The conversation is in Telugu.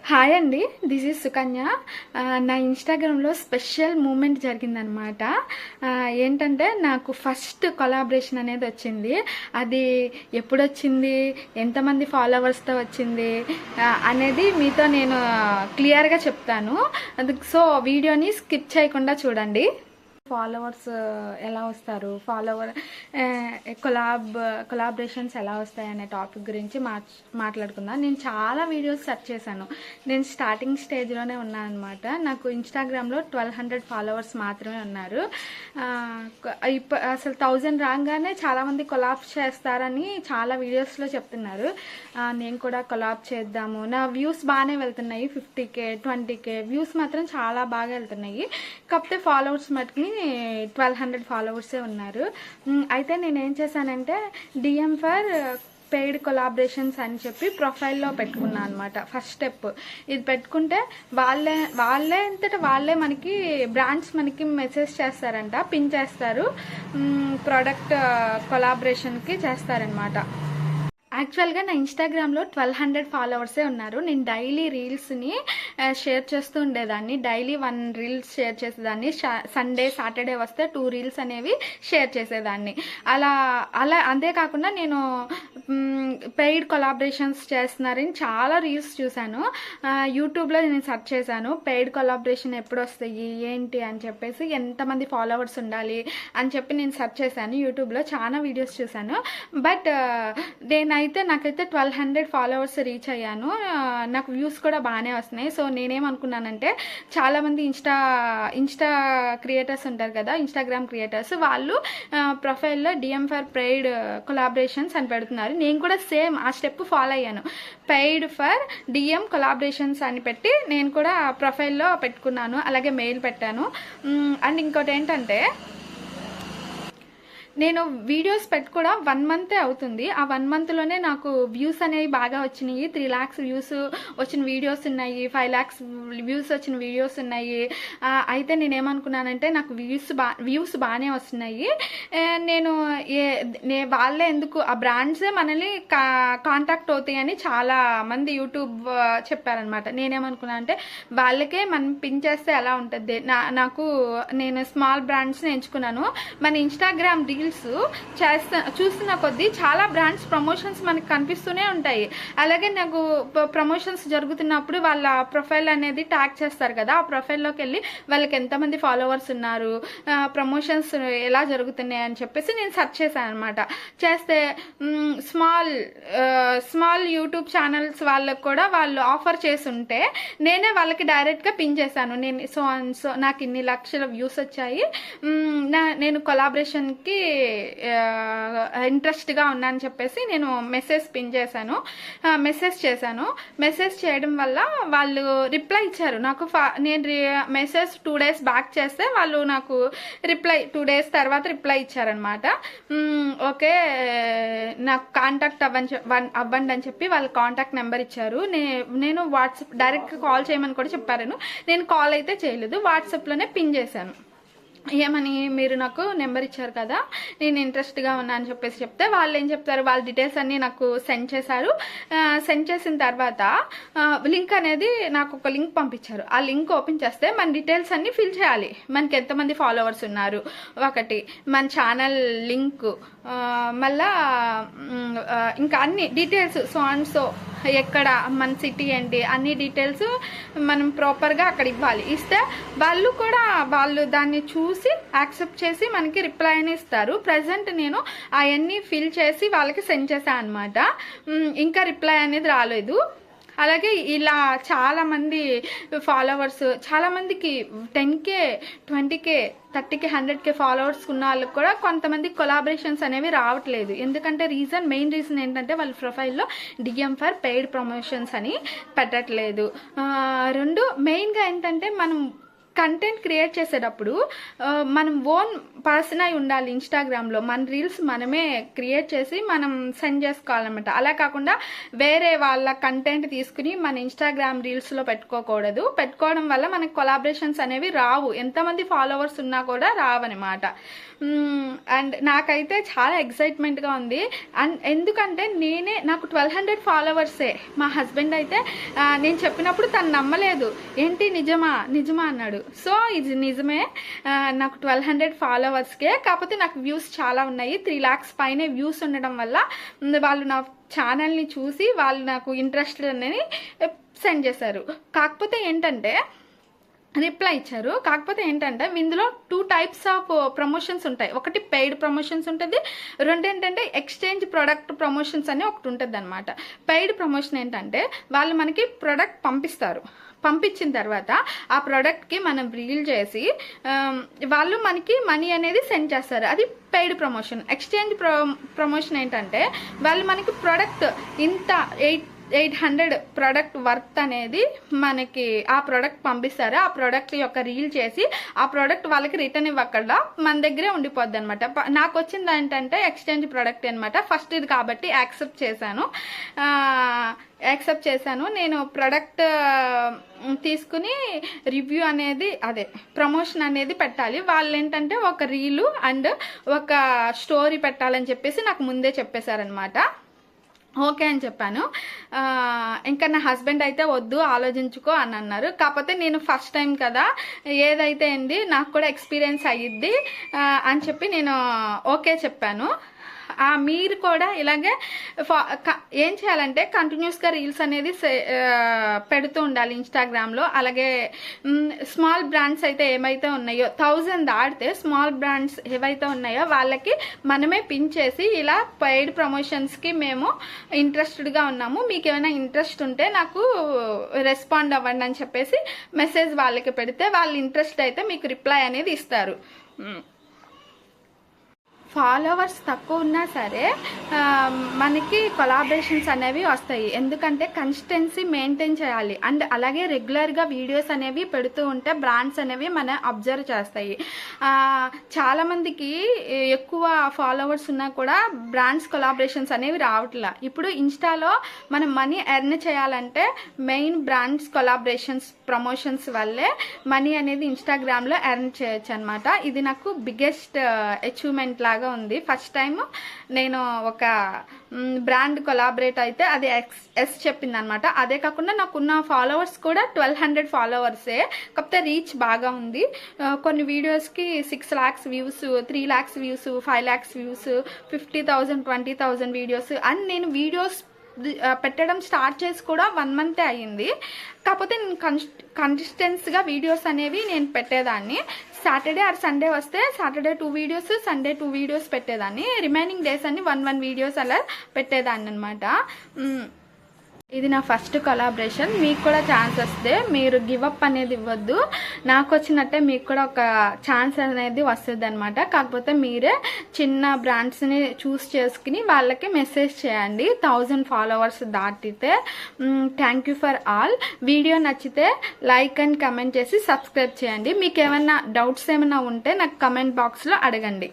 హాయ్ అండి, దిస్ ఈజ్ సుకన్య. నా ఇన్స్టాగ్రామ్లో స్పెషల్ మూమెంట్ జరిగిందనమాట. ఏంటంటే నాకు ఫస్ట్ కొలాబరేషన్ అనేది వచ్చింది. అది ఎప్పుడు వచ్చింది, ఎంతమంది ఫాలోవర్స్తో వచ్చింది అనేది మీతో నేను క్లియర్గా చెప్తాను. సో వీడియోని స్కిప్ చేయకుండా చూడండి. ఫాలోవర్స్ ఎలా వస్తారు, కొలాబరేషన్స్ ఎలా వస్తాయి అనే టాపిక్ గురించి మాట్లాడుకుందాం. నేను చాలా వీడియోస్ సెర్చ్ చేశాను. నేను స్టార్టింగ్ స్టేజ్లోనే ఉన్నాను అనమాట. నాకు ఇన్స్టాగ్రామ్లో 1200 ఫాలోవర్స్ మాత్రమే ఉన్నారు. అసలు 1000 రాగానే చాలామంది కొలాబ్ చేస్తారని చాలా వీడియోస్లో చెప్తున్నారు. నేను కూడా కొలాబ్ చేద్దాము. నా వ్యూస్ బాగానే వెళ్తున్నాయి, 50K 20K వ్యూస్ మాత్రం చాలా బాగా వెళ్తున్నాయి. కాకపోతే ఫాలోవర్స్ మటుకుని 1200 ఫాలోవర్సే ఉన్నారు. అయితే నేనేం చేశానంటే డిఎం ఫర్ పెయిడ్ కొలాబరేషన్స్ అని చెప్పి ప్రొఫైల్లో పెట్టుకున్నాను అనమాట. ఫస్ట్ స్టెప్ ఇది పెట్టుకుంటే వాళ్ళే అంతటా వాళ్ళే మనకి బ్రాండ్స్ మనకి మెసేజ్ చేస్తారంట, పిన్ చేస్తారు, ప్రోడక్ట్ కొలాబరేషన్కి చేస్తారనమాట. యాక్చువల్గా నా ఇన్స్టాగ్రామ్లో 1200 ఫాలోవర్సే ఉన్నారు. నేను డైలీ రీల్స్ని షేర్ చేస్తూ ఉండేదాన్ని. డైలీ 1 రీల్స్ షేర్ చేసేదాన్ని. సండే సాటర్డే వస్తే 2 రీల్స్ అనేవి షేర్ చేసేదాన్ని. అలా అంతేకాకుండా నేను పెయిడ్ కొలాబరేషన్స్ చేస్తున్నారని చాలా రీల్స్ చూశాను. యూట్యూబ్లో నేను సెర్చ్ చేశాను, పెయిడ్ కొలాబరేషన్ ఎప్పుడు వస్తాయి ఏంటి అని చెప్పేసి, ఎంతమంది ఫాలోవర్స్ ఉండాలి అని చెప్పి నేను సెర్చ్ చేశాను. యూట్యూబ్లో చాలా వీడియోస్ చూశాను. బట్ నాకైతే 1200 ఫాలోవర్స్ రీచ్ అయ్యాను. నాకు వ్యూస్ కూడా బాగానే వస్తున్నాయి. సో నేనేమనుకున్నానంటే, చాలామంది ఇన్స్టా క్రియేటర్స్ ఉంటారు కదా, ఇన్స్టాగ్రామ్ క్రియేటర్స్, వాళ్ళు ప్రొఫైల్లో డిఎం ఫర్ పెయిడ్ కొలాబరేషన్స్ అని పెడుతున్నారు. నేను కూడా సేమ్ ఆ స్టెప్ ఫాలో అయ్యాను. పెయిడ్ ఫర్ డిఎం కొలాబరేషన్స్ అని పెట్టి నేను కూడా ప్రొఫైల్లో పెట్టుకున్నాను. అలాగే మెయిల్ పెట్టాను. అండ్ ఇంకోటి ఏంటంటే, నేను వీడియోస్ పెట్టి కూడా 1 మంతే అవుతుంది. ఆ 1 మంత్లోనే నాకు వ్యూస్ అనేవి బాగా వచ్చినాయి. 3 lakhs వ్యూస్ వచ్చిన వీడియోస్ ఉన్నాయి, 5 lakhs వ్యూస్ వచ్చిన వీడియోస్ ఉన్నాయి. అయితే నేనేమనుకున్నానంటే, నాకు వ్యూస్ బాగానే వస్తున్నాయి. నేను వాళ్ళే ఎందుకు, ఆ బ్రాండ్సే మనల్ని కాంటాక్ట్ అవుతాయని చాలా మంది యూట్యూబ్ చెప్పారనమాట. నేనేమనుకున్నానంటే, వాళ్ళకే మనం పిన్ చేస్తే ఎలా ఉంటుంది, నేను స్మాల్ బ్రాండ్స్ని ఎంచుకున్నాను. మన ఇన్స్టాగ్రామ్ రీల్స్ చూస్తున్న కొద్దీ చాలా బ్రాండ్స్ ప్రమోషన్స్ మనకు కనిపిస్తూనే ఉంటాయి. అలాగే నాకు ప్రమోషన్స్ జరుగుతున్నప్పుడు వాళ్ళ ప్రొఫైల్ అనేది ట్యాగ్ చేస్తారు కదా, ఆ ప్రొఫైల్లోకి వెళ్ళి వాళ్ళకి ఎంతమంది ఫాలోవర్స్ ఉన్నారు, ప్రమోషన్స్ ఎలా జరుగుతున్నాయి అని చెప్పేసి నేను సెర్చ్ చేశాను అనమాట. చేస్తే స్మాల్ యూట్యూబ్ ఛానల్స్ వాళ్ళకు కూడా వాళ్ళు ఆఫర్ చేస్తుంటే నేనే వాళ్ళకి డైరెక్ట్గా పిన్ చేశాను. సో నాకు ఇన్ని లక్షల వ్యూస్ వచ్చాయి, నేను కొలాబరేషన్కి ఇంట్రెస్ట్గా ఉన్నానని చెప్పేసి నేను మెసేజ్ పిన్ చేశాను, మెసేజ్ చేయడం వల్ల వాళ్ళు రిప్లై ఇచ్చారు నాకు. నేను మెసేజ్ 2 days బ్యాక్ చేస్తే వాళ్ళు నాకు 2 days తర్వాత రిప్లై ఇచ్చారనమాట. ఓకే, నాకు కాంటాక్ట్ అవ్వండి అని చెప్పి వాళ్ళు కాంటాక్ట్ నెంబర్ ఇచ్చారు. నేను వాట్సాప్ డైరెక్ట్గా కాల్ చేయమని కూడా చెప్పారు. నేను కాల్ అయితే చేయలేదు, వాట్సాప్లోనే పిన్ చేశాను. ఏమని, మీరు నాకు నెంబర్ ఇచ్చారు కదా, నేను ఇంట్రెస్ట్గా ఉన్నా అని చెప్పేసి చెప్తే వాళ్ళు ఏం చెప్తారు, వాళ్ళ డీటెయిల్స్ అన్నీ నాకు సెండ్ చేశారు. సెండ్ చేసిన తర్వాత లింక్ అనేది నాకు ఒక లింక్ పంపించారు. ఆ లింక్ ఓపెన్ చేస్తే మన డీటెయిల్స్ అన్నీ ఫిల్ చేయాలి. మనకి ఎంతమంది ఫాలోవర్స్ ఉన్నారు, ఒకటి మన ఛానల్ లింక్, మళ్ళా ఇంకా అన్ని డీటెయిల్స్, సో ఎక్కడ మన సిటీ ఏంటి, అన్ని డీటెయిల్స్ మనం ప్రాపర్గా అక్కడ ఇవ్వాలి. ఇస్తే వాళ్ళు దాన్ని చూసి యాక్సెప్ట్ చేసి మనకి రిప్లై అని ఇస్తారు. ప్రజెంట్ నేను అవన్నీ ఫిల్ చేసి వాళ్ళకి సెండ్ చేశాను అనమాట. ఇంకా రిప్లై అనేది రాలేదు. అలాగే ఇలా చాలామంది ఫాలోవర్స్, చాలామందికి 10K 20K 30K 100K followers ఉన్న వాళ్ళకి కూడా కొంతమంది కొలాబరేషన్స్ అనేవి రావట్లేదు. ఎందుకంటే మెయిన్ రీజన్ ఏంటంటే, వాళ్ళ ప్రొఫైల్లో డిఎం ఫర్ పెయిడ్ ప్రమోషన్స్ అని పెట్టట్లేదు. 2 మెయిన్గా ఏంటంటే, మనం కంటెంట్ క్రియేట్ చేసేటప్పుడు మనం ఓన్ పర్సన్ అయి ఉండాలి. ఇన్స్టాగ్రామ్లో మన రీల్స్ మనమే క్రియేట్ చేసి మనం సెండ్ చేసుకోవాలన్నమాట. అలా కాకుండా వేరే వాళ్ళ కంటెంట్ తీసుకుని మన ఇన్స్టాగ్రామ్ రీల్స్లో పెట్టుకోకూడదు. పెట్టుకోవడం వల్ల మనకు కొలాబరేషన్స్ అనేవి రావు, ఎంతమంది ఫాలోవర్స్ ఉన్నా కూడా రావన్నమాట. అండ్ నాకైతే చాలా ఎక్సైట్మెంట్గా ఉంది. అండ్ ఎందుకంటే నాకు 1200 ఫాలోవర్సే. మా హస్బెండ్ అయితే నేను చెప్పినప్పుడు తను నమ్మలేదు. ఏంటి నిజమా అన్నాడు. సో ఇది నిజమే, నాకు 1200 ఫాలోవర్స్కే. కాకపోతే నాకు వ్యూస్ చాలా ఉన్నాయి, 3 lakhs పైనే వ్యూస్ ఉండడం వల్ల వాళ్ళు నా ఛానల్ని చూసి వాళ్ళు నాకు ఇంట్రెస్టెడ్ అనేది సెండ్ చేశారు. కాకపోతే ఏంటంటే రిప్లై ఇచ్చారు. కాకపోతే ఏంటంటే ఇందులో 2 types ఆఫ్ ప్రమోషన్స్ ఉంటాయి. ఒకటి పెయిడ్ ప్రమోషన్స్ ఉంటుంది, రెండు ఏంటంటే ఎక్స్చేంజ్ ప్రొడక్ట్ ప్రమోషన్స్ అని ఒకటి ఉంటుంది అనమాట. పెయిడ్ ప్రమోషన్ ఏంటంటే వాళ్ళు మనకి ప్రొడక్ట్ పంపిస్తారు. పంపించిన తర్వాత ఆ ప్రోడక్ట్కి మనం రీల్ చేసి వాళ్ళు మనకి మనీ అనేది సెండ్ చేస్తారు. అది పెయిడ్ ప్రమోషన్. ఎక్స్చేంజ్ ప్రమోషన్ ఏంటంటే వాళ్ళు మనకి ప్రోడక్ట్ ఇంత 800 ప్రోడక్ట్ వర్త్ అనేది మనకి ఆ ప్రోడక్ట్ పంపిస్తారు. ఆ ప్రోడక్ట్ యొక్క రీల్ చేసి ఆ ప్రోడక్ట్ వాళ్ళకి రిటర్న్ ఇవ్వకుండా మన దగ్గరే ఉండిపోద్ది అనమాట. నాకు వచ్చింది ఏంటంటే ఎక్స్చేంజ్ ప్రోడక్ట్ అనమాట. ఫస్ట్ ఇది కాబట్టి యాక్సెప్ట్ చేశాను. నేను ప్రోడక్ట్ తీసుకుని రివ్యూ అనేది ప్రమోషన్ అనేది పెట్టాలి. వాళ్ళు ఏంటంటే ఒక రీలు అండ్ ఒక స్టోరీ పెట్టాలని చెప్పేసి నాకు ముందే చెప్పేశారనమాట. ఓకే అని చెప్పాను. ఇంకా నా హస్బెండ్ అయితే వద్దు ఆలోచించుకో అని అన్నారు. కాకపోతే నేను ఫస్ట్ టైం కదా, ఏదైతే ఏంది నాకు కూడా ఎక్స్పీరియన్స్ అయ్యిద్ది అని చెప్పి నేను ఓకే చెప్పాను. మీరు కూడా ఇలాగే ఏం చేయాలంటే కంటిన్యూస్గా రీల్స్ అనేది పెడుతూ ఉండాలి ఇన్స్టాగ్రామ్లో. అలాగే స్మాల్ బ్రాండ్స్ అయితే ఏమైతే ఉన్నాయో 1000 దాటితే స్మాల్ బ్రాండ్స్ ఏవైతే ఉన్నాయో వాళ్ళకి మనమే పిన్ చేసి ఇలా పెయిడ్ ప్రమోషన్స్కి మేము ఇంట్రెస్టెడ్గా ఉన్నాము, మీకు ఏమైనా ఇంట్రెస్ట్ ఉంటే నాకు రెస్పాండ్ అవ్వండి అని చెప్పేసి మెసేజ్ వాళ్ళకి పెడితే వాళ్ళు ఇంట్రెస్ట్ అయితే మీకు రిప్లై అనేది ఇస్తారు. ఫాలోవర్స్ తక్కువ ఉన్నా సరే మనకి కొలాబరేషన్స్ అనేవి వస్తాయి. ఎందుకంటే కన్సిస్టెన్సీ మెయింటైన్ చేయాలి. అండ్ అలాగే రెగ్యులర్గా వీడియోస్ అనేవి పెడుతూ ఉంటే బ్రాండ్స్ అనేవి మన అబ్జర్వ్ చేస్తాయి. చాలామందికి ఎక్కువ ఫాలోవర్స్ ఉన్నా కూడా బ్రాండ్స్ కొలాబరేషన్స్ అనేవి రావట్లా. ఇప్పుడు ఇన్స్టాలో మనం మనీ ఎర్న్ చేయాలంటే మెయిన్ బ్రాండ్స్ కొలాబరేషన్స్ ప్రమోషన్స్ వల్లే మనీ అనేది ఇన్స్టాగ్రామ్లో ఎర్న్ చేయొచ్చు అనమాట. ఇది నాకు బిగ్గెస్ట్ అచీవ్మెంట్ లాగా ఉంది. ఫస్ట్ టైం నేను ఒక బ్రాండ్ కొలాబరేట్ అయితే అది ఎస్ చెప్పింది అనమాట. అదే కాకుండా నాకున్న ఫాలోవర్స్ కూడా 1200 ఫాలోవర్సే. కాకపోతే రీచ్ బాగా ఉంది. కొన్ని వీడియోస్కి 6 lakhs views, 3 lakhs views, 5 lakhs views, 50,000 20,000 videos. And నేను వీడియోస్ పెట్టడం స్టార్ట్ చేసి కూడా 1 month అయ్యింది. కాకపోతే నేను కన్సిస్టెన్సీగా వీడియోస్ అనేవి నేను పెట్టేదాన్ని. సాటర్డే ఆర్ సండే వస్తే సాటర్డే 2 వీడియోస్, సండే 2 వీడియోస్ పెట్టేదాన్ని. రిమైనింగ్ డేస్ అన్ని 1 వీడియోస్ అలా పెట్టేదాన్ని అనమాట. ఇది నా ఫస్ట్ కొలాబరేషన్. మీకు కూడా ఛాన్స్ వస్తే మీరు గివప్ అనేది ఇవ్వద్దు. నాకు వచ్చినట్టే మీకు కూడా ఒక ఛాన్స్ అనేది వస్తుంది అనమాట. కాకపోతే మీరే చిన్న బ్రాండ్స్ని చూస్ చేసుకుని వాళ్ళకి మెసేజ్ చేయండి 1000 ఫాలోవర్స్ దాటితే. Thank you for all. Video నచ్చితే లైక్ అండ్ కమెంట్ చేసి సబ్స్క్రైబ్ చేయండి. మీకు ఏమైనా డౌట్స్ ఏమైనా ఉంటే నాకు కమెంట్ బాక్స్లో అడగండి.